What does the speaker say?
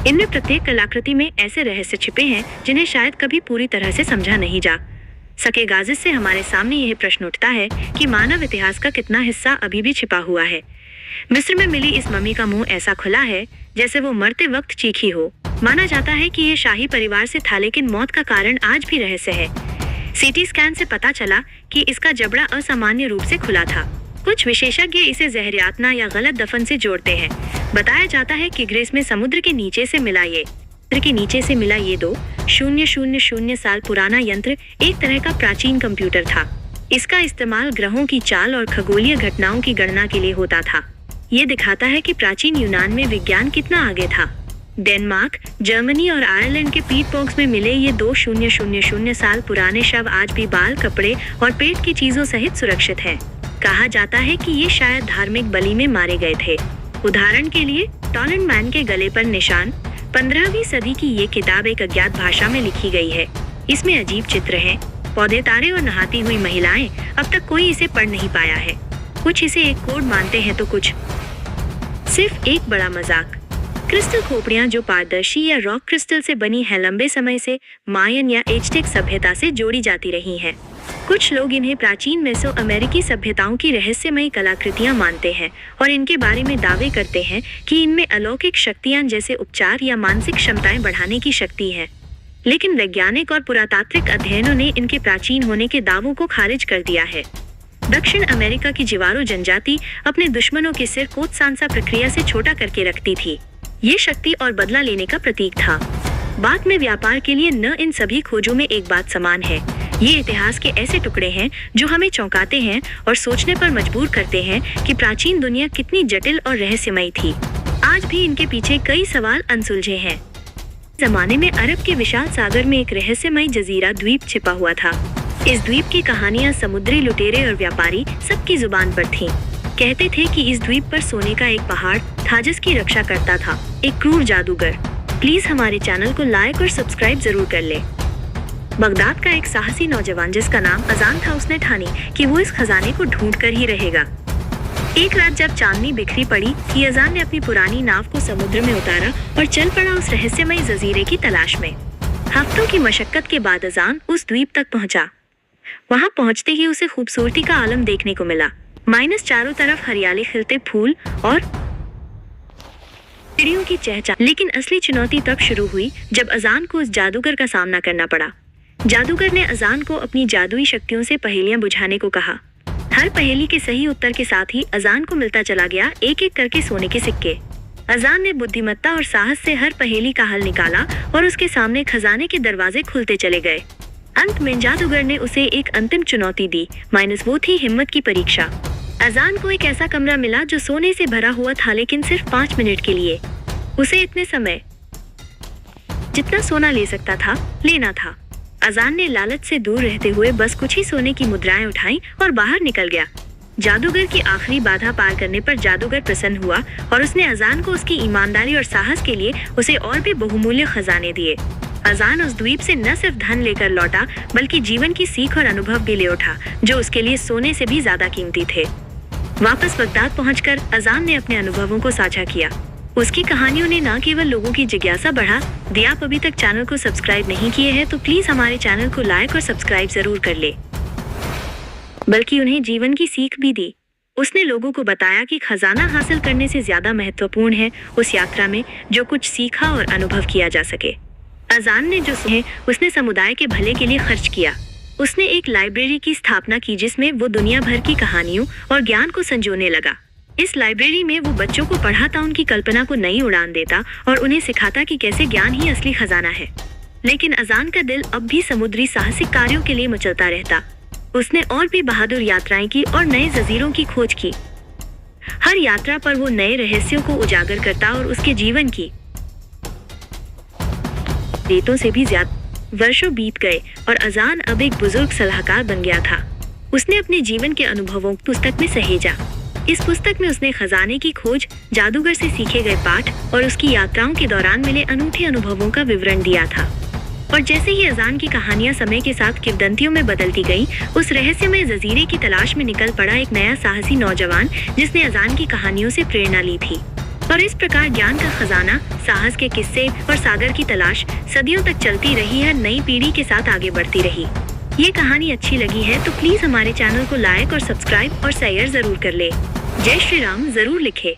इनमें प्रत्येक कलाकृति में ऐसे रहस्य छिपे हैं जिन्हें शायद कभी पूरी तरह से समझा नहीं जा सकेगा, जिससे हमारे सामने यह प्रश्न उठता है कि मानव इतिहास का कितना हिस्सा अभी भी छिपा हुआ है। मिस्र में मिली इस मम्मी का मुंह ऐसा खुला है जैसे वो मरते वक्त चीखी हो। माना जाता है कि ये शाही परिवार से था, लेकिन मौत का कारण आज भी रहस्य है। सीटी स्कैन से पता चला कि इसका जबड़ा असामान्य रूप से खुला था। कुछ विशेषज्ञ इसे जहर यातना या गलत दफन से जोड़ते हैं। बताया जाता है कि ग्रीस में समुद्र के नीचे से मिला ये 2,000 साल पुराना यंत्र एक तरह का प्राचीन कंप्यूटर था। इसका इस्तेमाल ग्रहों की चाल और खगोलीय घटनाओं की गणना के लिए होता था। ये दिखाता है कि प्राचीन यूनान में विज्ञान कितना आगे था। डेनमार्क, जर्मनी और आयरलैंड के पीट बॉक्स में मिले ये 2,000 साल पुराने शव आज भी बाल, कपड़े और पेट की चीजों सहित सुरक्षित हैं। कहा जाता है कि ये शायद धार्मिक बलि में मारे गए थे। उदाहरण के लिए टॉलैंड मैन के गले पर निशान। 15वीं सदी की ये किताब एक अज्ञात भाषा में लिखी गई है। इसमें अजीब चित्र हैं, पौधे, तारे और नहाती हुई महिलाएं। अब तक कोई इसे पढ़ नहीं पाया है। कुछ इसे एक कोड मानते हैं तो कुछ सिर्फ एक बड़ा मजाक। क्रिस्टल खोपड़ियां जो पारदर्शी या रॉक क्रिस्टल से बनी है, लंबे समय से मायन या एज़टेक सभ्यता से जोड़ी जाती रही हैं। कुछ लोग इन्हें प्राचीन मेसो अमेरिकी सभ्यताओं की रहस्यमयी कलाकृतियां मानते हैं और इनके बारे में दावे करते हैं कि इनमें अलौकिक शक्तियां जैसे उपचार या मानसिक क्षमताएं बढ़ाने की शक्ति है। लेकिन वैज्ञानिक और पुरातात्विक अध्ययनों ने इनके प्राचीन होने के दावों को खारिज कर दिया है। दक्षिण अमेरिका की जिवारो जनजाति अपने दुश्मनों के सिर कोत्सांसा प्रक्रिया से छोटा करके रखती थी। ये शक्ति और बदला लेने का प्रतीक था। बाद में व्यापार के लिए न इन सभी खोजों में एक बात समान है। ये इतिहास के ऐसे टुकड़े हैं जो हमें चौंकाते हैं और सोचने पर मजबूर करते हैं कि प्राचीन दुनिया कितनी जटिल और रहस्यमयी थी। आज भी इनके पीछे कई सवाल अनसुलझे हैं। जमाने में अरब के विशाल सागर में एक रहस्यमयी जजीरा द्वीप छिपा हुआ था। इस द्वीप की कहानियां समुद्री लुटेरे और व्यापारी सबकी जुबान पर थीं। कहते थे कि इस द्वीप पर सोने का एक पहाड़ था जिसकी रक्षा करता था एक क्रूर जादूगर। प्लीज हमारे चैनल को लाइक और सब्सक्राइब जरूर कर ले। बगदाद का एक साहसी नौजवान जिसका नाम अजान था, उसने ठानी कि वो इस खजाने को ढूंढ कर ही रहेगा। एक रात जब चांदनी बिखरी पड़ी कि अजान ने अपनी पुरानी नाव को समुद्र में उतारा और चल पड़ा उस रहस्यमयी जजीरे की तलाश में। हफ्तों की मशक्कत के बाद अजान उस द्वीप तक पहुंचा। वहां पहुंचते ही उसे खूबसूरती का आलम देखने को मिला। चारों तरफ हरियाली, खिलते फूल और चिड़ियों की चहचहा। लेकिन असली चुनौती तब शुरू हुई जब अजान को उस जादूगर का सामना करना पड़ा। जादूगर ने अजान को अपनी जादुई शक्तियों से पहेलियां बुझाने को कहा। हर पहेली के सही उत्तर के साथ ही अजान को मिलता चला गया एक एक करके सोने के सिक्के। अजान ने बुद्धिमत्ता और साहस से हर पहेली का हल निकाला और उसके सामने खजाने के दरवाजे खुलते चले गए। अंत में जादूगर ने उसे एक अंतिम चुनौती दी, वो थी हिम्मत की परीक्षा। अजान को एक ऐसा कमरा मिला जो सोने से भरा हुआ था, लेकिन सिर्फ 5 मिनट के लिए। उसे इतने समय जितना सोना ले सकता था लेना था। अजान ने लालच से दूर रहते हुए बस कुछ ही सोने की मुद्राएं उठाई और बाहर निकल गया। जादूगर की आखिरी बाधा पार करने पर जादूगर प्रसन्न हुआ और उसने अजान को उसकी ईमानदारी और साहस के लिए उसे और भी बहुमूल्य खजाने दिए। अजान उस द्वीप से न सिर्फ धन लेकर लौटा बल्कि जीवन की सीख और अनुभव भी ले उठा जो उसके लिए सोने से भी ज्यादा कीमती थे। वापस बगदाद पहुंचकर अजान ने अपने अनुभवों को साझा किया। उसकी कहानियों ने न केवल लोगों की जिज्ञासा बढ़ा दी। आप अभी तक चैनल को सब्सक्राइब नहीं किए हैं तो प्लीज हमारे चैनल को लाइक और सब्सक्राइब जरूर कर ले, बल्कि उन्हें जीवन की सीख भी दी। उसने लोगों को बताया कि खजाना हासिल करने से ज्यादा महत्वपूर्ण है उस यात्रा में जो कुछ सीखा और अनुभव किया जा सके। अजान ने जो सुने उसने समुदाय के भले के लिए खर्च किया। उसने एक लाइब्रेरी की स्थापना की जिसमें वो दुनिया भर की कहानियों और ज्ञान को संजोने लगा। इस लाइब्रेरी में वो बच्चों को पढ़ाता, उनकी कल्पना को नई उड़ान देता और उन्हें सिखाता कि कैसे ज्ञान ही असली खजाना है। लेकिन अजान का दिल अब भी समुद्री साहसिक कार्यों के लिए मचलता रहता। उसने और भी बहादुर यात्राएं की और नए जजीरों की खोज की। हर यात्रा पर वो नए रहस्यों को उजागर करता और उसके जीवन की रेतों से भी ज्यादा वर्षों बीत गए और अजान अब एक बुजुर्ग सलाहकार बन गया था। उसने अपने जीवन के अनुभवों को पुस्तक में सहेजा। इस पुस्तक में उसने खजाने की खोज, जादूगर से सीखे गए पाठ और उसकी यात्राओं के दौरान मिले अनूठे अनुभवों का विवरण दिया था। और जैसे ही अजान की कहानियां समय के साथ किंवदंतियों में बदलती गईं, उस रहस्यमय जजीरे की तलाश में निकल पड़ा एक नया साहसी नौजवान जिसने अजान की कहानियों से प्रेरणा ली थी। और इस प्रकार ज्ञान का खजाना, साहस के किस्से और सागर की तलाश सदियों तक चलती रही है, नई पीढ़ी के साथ आगे बढ़ती रही। ये कहानी अच्छी लगी है तो प्लीज हमारे चैनल को लाइक और सब्सक्राइब और शेयर जरूर कर ले। जय श्री राम जरूर लिखे।